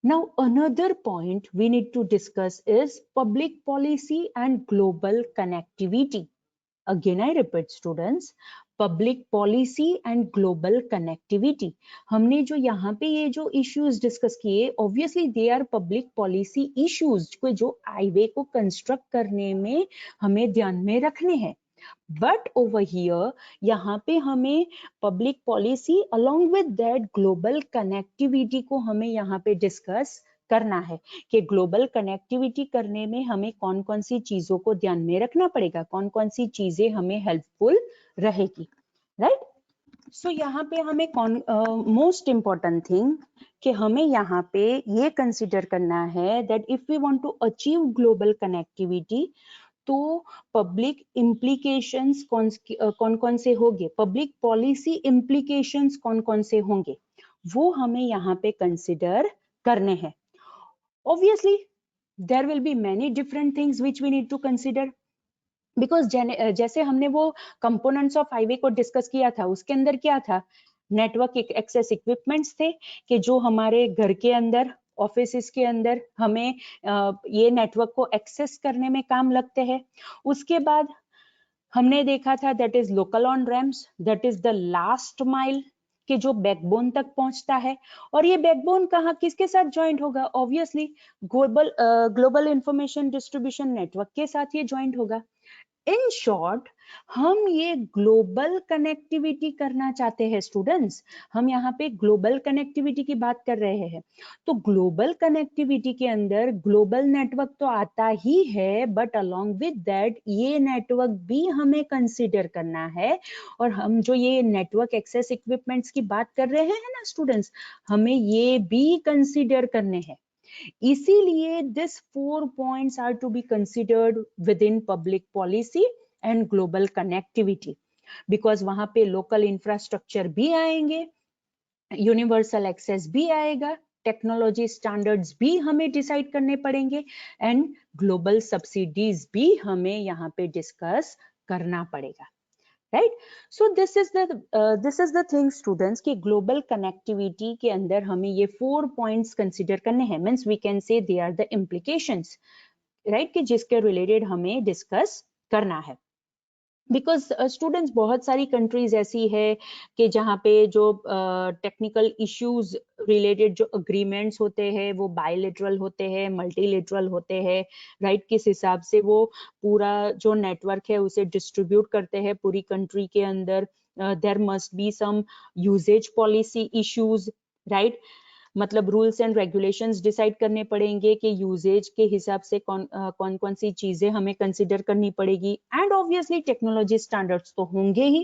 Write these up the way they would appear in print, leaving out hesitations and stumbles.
Now, another point we need to discuss is public policy and global connectivity. Again, I repeat, students, public policy and global connectivity. हमने जो यहाँ पे ये जो issues discuss किए, obviously they are public policy issues जो highway को construct करने में हमें ध्यान में रखने हैं. But over here, यहाँ पे हमें public policy along with that global connectivity को हमें यहाँ पे discuss करना है कि ग्लोबल कनेक्टिविटी करने में हमें कौन कौन सी चीजों को ध्यान में रखना पड़ेगा, कौन कौन सी चीजें हमें हेल्पफुल रहेगी, राइट. सो यहाँ पे हमें मोस्ट इम्पोर्टेंट थिंग कि हमें यहाँ पे ये कंसिडर करना है that if we want to achieve global connectivity तो पब्लिक इम्प्लीकेशंस कौन कौन से होंगे, पब्लिक पॉलिसी इम्प्लीकेशंस कौन कौन से होंगे, वो हमें यहाँ पे कंसिडर करने हैं. Obviously, there will be many different things which we need to consider. Because जैसे हमने वो components of highway को discuss किया था, उसके अंदर क्या था, नेटवर्क एक्सेस इक्विपमेंट्स थे कि जो हमारे घर के अंदर, ऑफिस के अंदर हमें ये नेटवर्क को एक्सेस करने में काम लगते हैं. उसके बाद हमने देखा था that is local on ramps, that is the last mile कि जो बैकबोन तक पहुंचता है. और ये बैकबोन कहाँ किसके साथ ज्वाइंट होगा, obviously global information distribution network के साथ ये ज्वाइंट होगा. इन शॉर्ट, हम ये ग्लोबल कनेक्टिविटी करना चाहते हैं स्टूडेंट्स. हम यहाँ पे ग्लोबल कनेक्टिविटी की बात कर रहे हैं. तो ग्लोबल कनेक्टिविटी के अंदर ग्लोबल नेटवर्क तो आता ही है, बट अलोंग विद दैट ये नेटवर्क भी हमें कंसीडर करना है. और हम जो ये नेटवर्क एक्सेस इक्विपमेंट्स की बात कर रहे हैं ना स्टूडेंट्स, हमें ये भी कंसीडर करने हैं. इसीलिए this 4 points are to be considered within public policy and global connectivity, because वहां पे local infrastructure भी आएंगे, universal access भी आएगा, टेक्नोलॉजी स्टैंडर्ड्स भी हमें डिसाइड करने पड़ेंगे, एंड ग्लोबल सब्सिडीज भी हमें यहाँ पे डिस्कस करना पड़ेगा, right. So this is the thing students कि ग्लोबल कनेक्टिविटी के अंदर हमें ये 4 पॉइंट्स कंसीडर करने हैं. Means we can say they are the implications, right, कि जिसके रिलेटेड हमें डिस्कस करना है. बिकॉज स्टूडेंट्स बहुत सारी कंट्रीज ऐसी है कि जहाँ पे जो टेक्निकल इश्यूज रिलेटेड जो अग्रीमेंट्स होते हैं वो बायलैटरल होते हैं, मल्टीलैटरल होते हैं, राइट. किस हिसाब से वो पूरा जो नेटवर्क है उसे डिस्ट्रीब्यूट करते हैं पूरी कंट्री के अंदर. There must be some usage policy issues, right. मतलब रूल्स एंड रेगुलेशंस डिसाइड करने पड़ेंगे कि यूजेज के हिसाब से कौन कौन सी चीजें हमें कंसीडर करनी पड़ेगी. एंड ऑब्वियसली टेक्नोलॉजी स्टैंडर्ड्स तो होंगे ही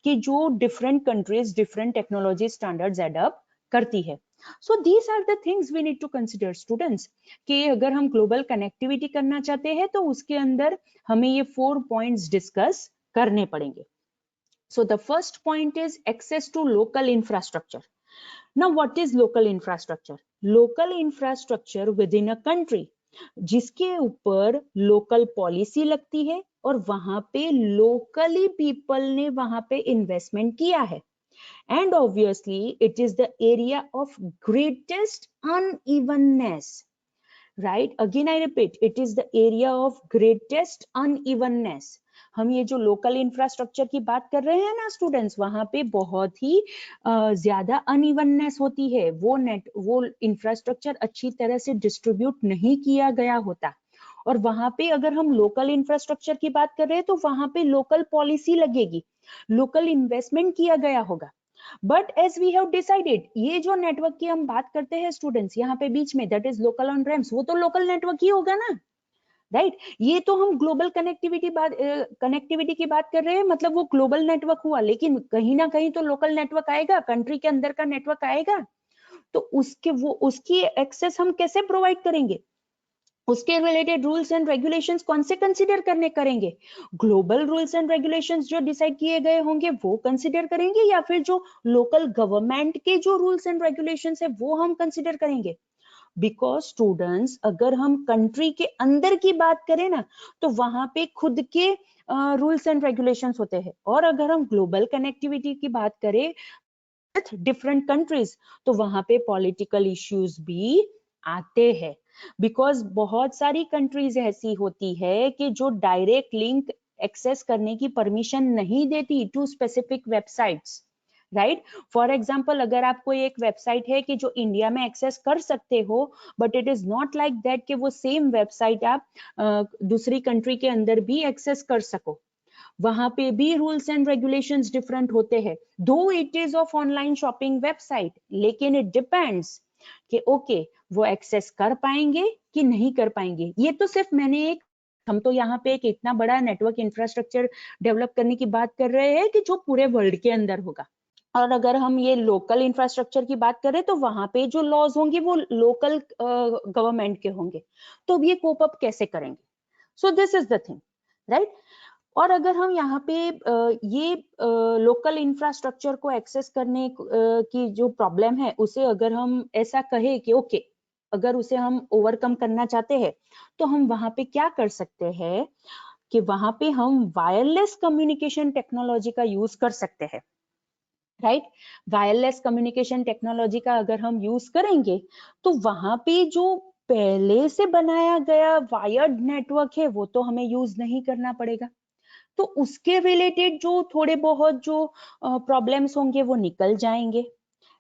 कि जो different countries different technology standards adopt करती है. So these are the things we need to consider students कि अगर हम ग्लोबल कनेक्टिविटी करना चाहते हैं तो उसके अंदर हमें ये 4 पॉइंट्स डिस्कस करने पड़ेंगे. So the first point is access to local infrastructure. Now, what is local infrastructure? Local infrastructure within a country, जिसके ऊपर लोकल पॉलिसी लगती है और वहां पे लोकली पीपल ने वहां पे इन्वेस्टमेंट किया है. And obviously, it is the area of greatest unevenness. Right? Again, I repeat, it is the area of greatest unevenness. हम ये जो लोकल इंफ्रास्ट्रक्चर की बात कर रहे हैं ना स्टूडेंट्स, वहां पे बहुत ही ज्यादा अनइवननेस होती है. वो इंफ्रास्ट्रक्चर अच्छी तरह से डिस्ट्रीब्यूट नहीं किया गया होता. और वहां पे अगर हम लोकल इंफ्रास्ट्रक्चर की बात कर रहे हैं तो वहां पे लोकल पॉलिसी लगेगी, लोकल इन्वेस्टमेंट किया गया होगा. But as we have decided, ये जो नेटवर्क की हम बात करते हैं स्टूडेंट्स यहाँ पे बीच में, that is local on ramps, वो तो लोकल नेटवर्क ही होगा ना, राइट. ये तो हम ग्लोबल कनेक्टिविटी की बात कर रहे हैं, मतलब वो ग्लोबल नेटवर्क हुआ, लेकिन कहीं ना कहीं तो लोकल नेटवर्क आएगा, कंट्री के अंदर का नेटवर्क आएगा. तो उसकी एक्सेस हम कैसे प्रोवाइड करेंगे, उसके रिलेटेड रूल्स एंड रेगुलेशंस कौन से कंसीडर करेंगे, ग्लोबल रूल्स एंड रेगुलेशंस जो डिसाइड किए गए होंगे वो कंसीडर करेंगे, या फिर जो लोकल गवर्नमेंट के जो रूल्स एंड रेगुलेशंस है वो हम कंसीडर करेंगे. बिकॉज स्टूडेंट्स, अगर हम कंट्री के अंदर की बात करें ना तो वहां पे खुद के रूल्स एंड रेगुलेशंस होते हैं, और अगर हम ग्लोबल कनेक्टिविटी की बात करें विथ डिफरेंट कंट्रीज तो वहां पे पॉलिटिकल इश्यूज भी आते हैं, बिकॉज बहुत सारी कंट्रीज ऐसी होती है कि जो डायरेक्ट लिंक एक्सेस करने की परमिशन नहीं देती to specific websites, right. For example, अगर आपको एक वेबसाइट है कि जो इंडिया में एक्सेस कर सकते हो, but it is not like that कि वो सेम वेबसाइट आप दूसरी कंट्री के अंदर भी एक्सेस कर सको, वहां पे भी रूल्स एंड रेगुलेशंस डिफरेंट होते हैं, दो it is of online shopping website, लेकिन इट डिपेंड्स कि ओके वो एक्सेस कर पाएंगे कि नहीं कर पाएंगे। ये तो सिर्फ हम तो यहाँ पे एक इतना बड़ा नेटवर्क इंफ्रास्ट्रक्चर डेवलप करने की बात कर रहे हैं कि जो पूरे वर्ल्ड के अंदर होगा, और अगर हम ये लोकल इंफ्रास्ट्रक्चर की बात करें तो वहां पे जो लॉज होंगे वो लोकल गवर्नमेंट के होंगे, तो अब ये कोप अप कैसे करेंगे? So this is the thing, right. और अगर हम यहाँ पे ये लोकल इंफ्रास्ट्रक्चर को एक्सेस करने की जो प्रॉब्लम है उसे अगर हम ऐसा कहे कि ओके, अगर उसे हम ओवरकम करना चाहते हैं तो हम वहां पे क्या कर सकते हैं कि वहां पे हम वायरलेस कम्युनिकेशन टेक्नोलॉजी का यूज कर सकते हैं, राइट। वायरलेस कम्युनिकेशन टेक्नोलॉजी का अगर हम यूज करेंगे तो वहां पे जो पहले से बनाया गया वायर्ड नेटवर्क है वो तो हमें यूज नहीं करना पड़ेगा, तो उसके रिलेटेड जो थोड़े बहुत जो प्रॉब्लम्स होंगे वो निकल जाएंगे,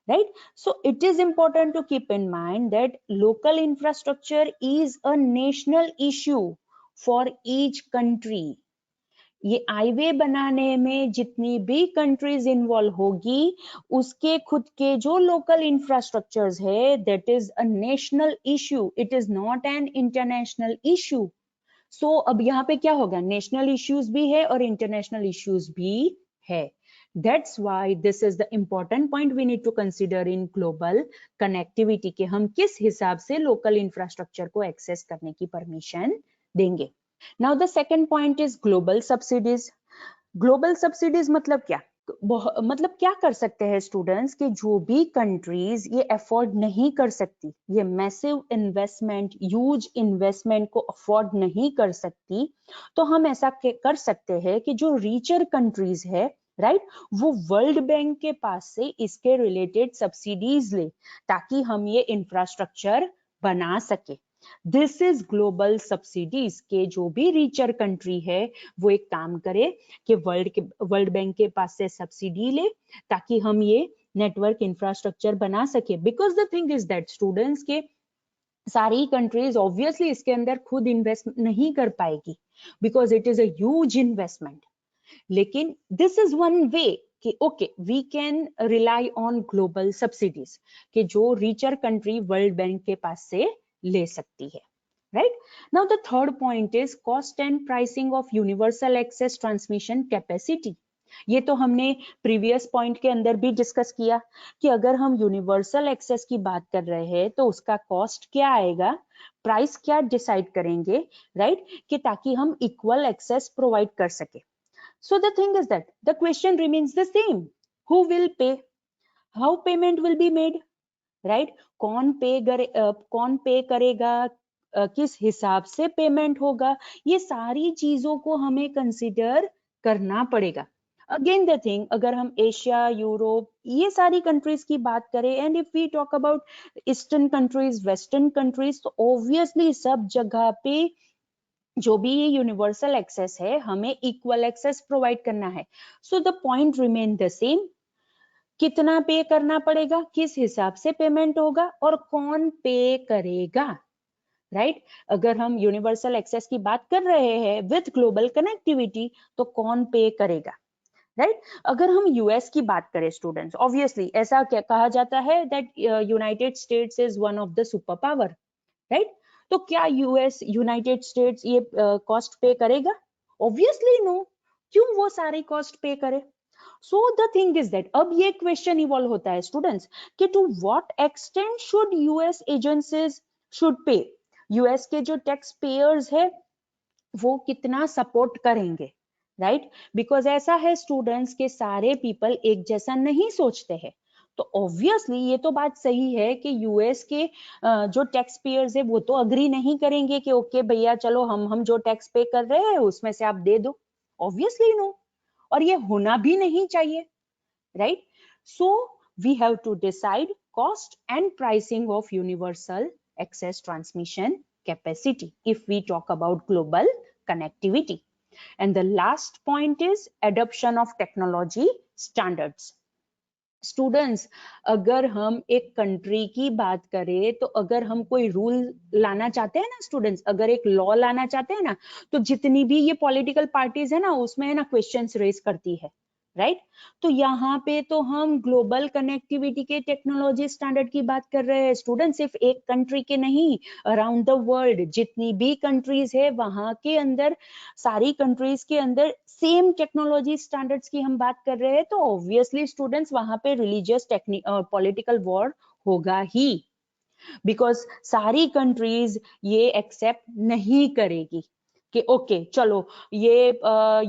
right? So it is important to keep in mind that local infrastructure is a national issue for each country. ये हाईवे बनाने में जितनी भी कंट्रीज इन्वॉल्व होगी उसके खुद के जो लोकल इंफ्रास्ट्रक्चर्स है, that is a national issue, it is not an international issue. So अब यहाँ पे क्या होगा, नेशनल इश्यूज भी है और इंटरनेशनल इश्यूज भी है। That's why this is the important point we need to consider in global connectivity के हम किस हिसाब से लोकल इंफ्रास्ट्रक्चर को एक्सेस करने की परमिशन देंगे। Now the second point is global subsidies. Global subsidies मतलब क्या? मतलब क्या कर सकते हैं स्टूडेंट्स कि जो भी कंट्रीज ये अफोर्ड नहीं कर सकती, ये मैसिव इन्वेस्टमेंट, ह्यूज इन्वेस्टमेंट को अफोर्ड नहीं कर सकती, तो हम ऐसा कर सकते हैं कि जो रिचर कंट्रीज है, राइट, वो वर्ल्ड बैंक के पास से इसके रिलेटेड सब्सिडीज ले ताकि हम ये इंफ्रास्ट्रक्चर बना सके। दिस इज ग्लोबल सब्सिडीज के जो भी रिचर कंट्री है वो एक काम करे कि वर्ल्ड बैंक के पास से सब्सिडी ले ताकि हम ये नेटवर्क इंफ्रास्ट्रक्चर बना सके। Because the thing is that students के सारी कंट्रीज ऑब्वियसली इसके अंदर खुद इन्वेस्ट नहीं कर पाएगी because it is a huge investment, लेकिन दिस इज वन वे कि okay we can rely on global subsidies कि जो रिचर कंट्री वर्ल्ड बैंक के पास से ले सकती है, right? Now the third point is cost and pricing of universal access transmission capacity. ये तो हमने प्रीवियस पॉइंट के अंदर भी डिस्कस किया कि अगर हम यूनिवर्सल एक्सेस की बात कर रहे हैं तो उसका कॉस्ट क्या आएगा, प्राइस क्या डिसाइड करेंगे, राइट, कि ताकि हम इक्वल एक्सेस प्रोवाइड कर सके। सो the thing is that the question remains the same, who will pay, how payment will be made, right, कौन पे करेगा, किस हिसाब से पेमेंट होगा, ये सारी चीजों को हमें कंसिडर करना पड़ेगा। अगेन द थिंग, अगर हम एशिया, यूरोप, ये सारी कंट्रीज की बात करें and if we talk about eastern countries, western countries, तो ऑब्वियसली सब जगह पे जो भी ये यूनिवर्सल एक्सेस है हमें इक्वल एक्सेस प्रोवाइड करना है। So the point remain the same, कितना पे करना पड़ेगा, किस हिसाब से पेमेंट होगा और कौन पे करेगा, राइट। अगर हम यूनिवर्सल एक्सेस की बात कर रहे हैं विथ ग्लोबल कनेक्टिविटी तो कौन पे करेगा, राइट। अगर हम यूएस की बात करें स्टूडेंट्स, ऑब्वियसली ऐसा क्या कहा जाता है that United States is one of the super power, right. तो क्या यूएस, यूनाइटेड स्टेट्स ये कॉस्ट पे करेगा? Obviously no. क्यों वो सारी कॉस्ट पे करे? So the thing is that अब ये क्वेश्चन इवॉल्व होता है स्टूडेंट्स कि to what extent should US agencies should pay, US के जो टैक्स पेयर्स है वो कितना सपोर्ट करेंगे, राइट। बिकॉज ऐसा है स्टूडेंट्स के सारे पीपल एक जैसा नहीं सोचते हैं, तो ऑब्वियसली ये तो बात सही है कि यूएस के जो टैक्स पेयर्स है वो तो अग्री नहीं करेंगे कि ओके भैया चलो हम जो टैक्स पे कर रहे हैं उसमें से आप दे दो, ऑब्वियसली नो, और ये होना भी नहीं चाहिए, right? So we have to decide cost and pricing of universal access transmission capacity if we talk about global connectivity. And the last point is adoption of technology standards. Students, अगर हम एक country की बात करें तो अगर हम कोई रूल लाना चाहते हैं ना स्टूडेंट्स, अगर एक लॉ लाना चाहते हैं ना, तो जितनी भी ये पॉलिटिकल पार्टीज है ना, उसमें है ना क्वेश्चंस रेज करती है, राइट? तो यहाँ पे तो हम ग्लोबल कनेक्टिविटी के टेक्नोलॉजी स्टैंडर्ड की बात कर रहे हैं स्टूडेंट, सिर्फ एक कंट्री के नहीं, अराउंड द वर्ल्ड जितनी भी कंट्रीज है वहां के अंदर, सारी कंट्रीज के अंदर सेम टेक्नोलॉजी स्टैंडर्ड्स की हम बात कर रहे हैं, तो ऑब्वियसली स्टूडेंट्स वहां पे रिलीजियस पॉलिटिकल वॉर होगा ही, बिकॉज सारी कंट्रीज ये एक्सेप्ट नहीं करेगी कि ओके चलो ये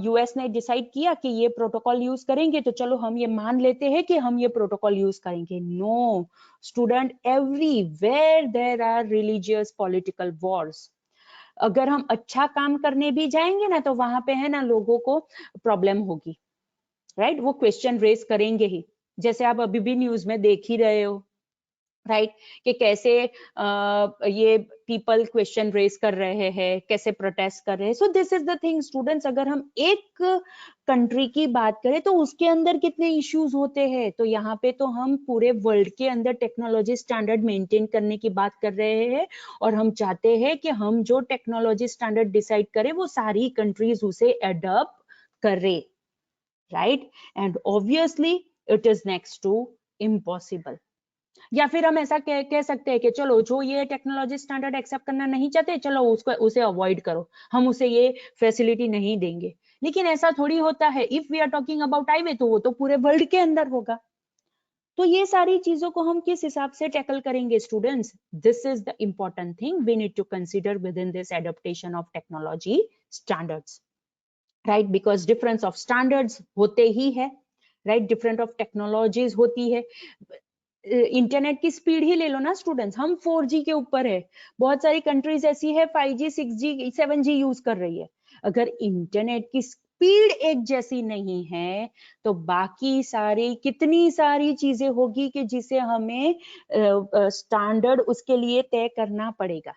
यूएस ने डिसाइड किया कि ये प्रोटोकॉल यूज करेंगे, तो चलो हम ये मान लेते हैं कि हम ये प्रोटोकॉल यूज करेंगे। No student, everywhere there are religious political wars. अगर हम अच्छा काम करने भी जाएंगे ना, तो वहां पे है ना लोगों को प्रॉब्लम होगी, राइट? वो क्वेश्चन रेज करेंगे ही, जैसे आप अभी भी न्यूज में देख ही रहे हो, राइट? कि कैसे ये पीपल क्वेश्चन रेज कर रहे हैं, कैसे प्रोटेस्ट कर रहे हैं। So this is the thing students, अगर हम एक कंट्री की बात करें तो उसके अंदर कितने इश्यूज होते हैं, तो यहाँ पे तो हम पूरे वर्ल्ड के अंदर टेक्नोलॉजी स्टैंडर्ड मेंटेन करने की बात कर रहे हैं, और हम चाहते हैं कि हम जो टेक्नोलॉजी स्टैंडर्ड डिसाइड करें वो सारी कंट्रीज उसे अडॉप्ट करें, right? And obviously it is next to impossible. या फिर हम ऐसा कह सकते हैं कि चलो जो ये टेक्नोलॉजी स्टैंडर्ड एक्सेप्ट करना नहीं चाहते, चलो उसे अवॉइड करो, हम उसे ये फैसिलिटी नहीं देंगे। लेकिन ऐसा थोड़ी होता है। If we are talking about highway, तो वो तो पूरे वर्ल्ड के अंदर होगा। तो ये सारी चीजों को हम किस हिसाब से टैकल करेंगे students? This is the important thing we need to consider within this adaptation of technology standards, right? Because difference of standards होते ही है, राइट? डिफरेंट ऑफ टेक्नोलॉजीज होती है। इंटरनेट की स्पीड ही ले लो ना स्टूडेंट्स, हम 4G के ऊपर है, बहुत सारी कंट्रीज ऐसी है 5G 6G 7G यूज कर रही है। अगर इंटरनेट की स्पीड एक जैसी नहीं है, तो बाकी सारी कितनी सारी चीजें होगी कि जिसे हमें स्टैंडर्ड उसके लिए तय करना पड़ेगा,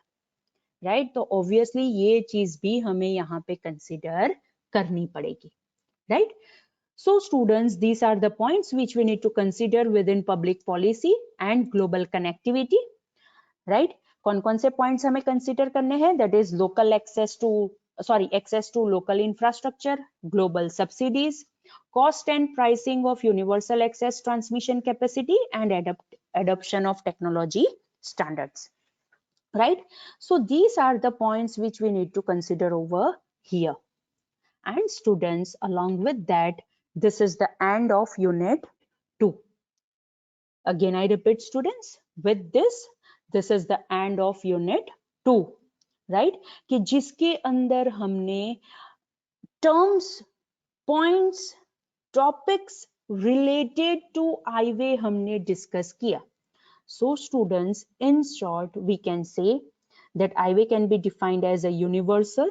राइट? तो ऑब्वियसली ये चीज भी हमें यहाँ पे कंसिडर करनी पड़ेगी, right? So students, these are the points which we need to consider within public policy and global connectivity, right? कौन-कौन से points हमें consider करने हैं? That is local access to local infrastructure, global subsidies, cost and pricing of universal access transmission capacity, and adoption of technology standards, right? So these are the points which we need to consider over here. And students, along with that, this is the end of unit 2. Again, I repeat students, with this is the end of unit 2, right? कि जिसके अंदर हमने terms, points, topics related to highway हमने discuss किया. So students, in short, we can say that highway can be defined as a universal,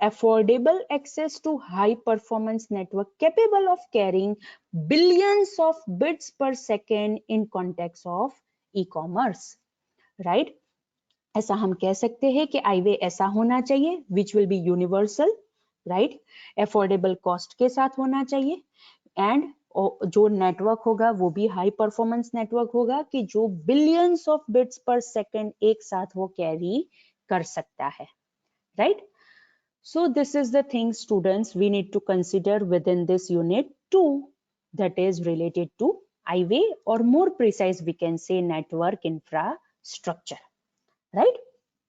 affordable access to high performance network capable of carrying billions of bits per second in context of e-commerce, right? ऐसा हम कह सकते हैं कि highway ऐसा होना चाहिए which will be universal, right? affordable cost के साथ होना चाहिए, and जो नेटवर्क होगा वो भी हाई परफॉर्मेंस नेटवर्क होगा कि जो बिलियंस ऑफ बिट्स पर सेकंड एक साथ वो कैरी कर सकता है, right? So this is the thing students we need to consider within this unit 2, that is related to highway, or more precise we can say network infrastructure, right?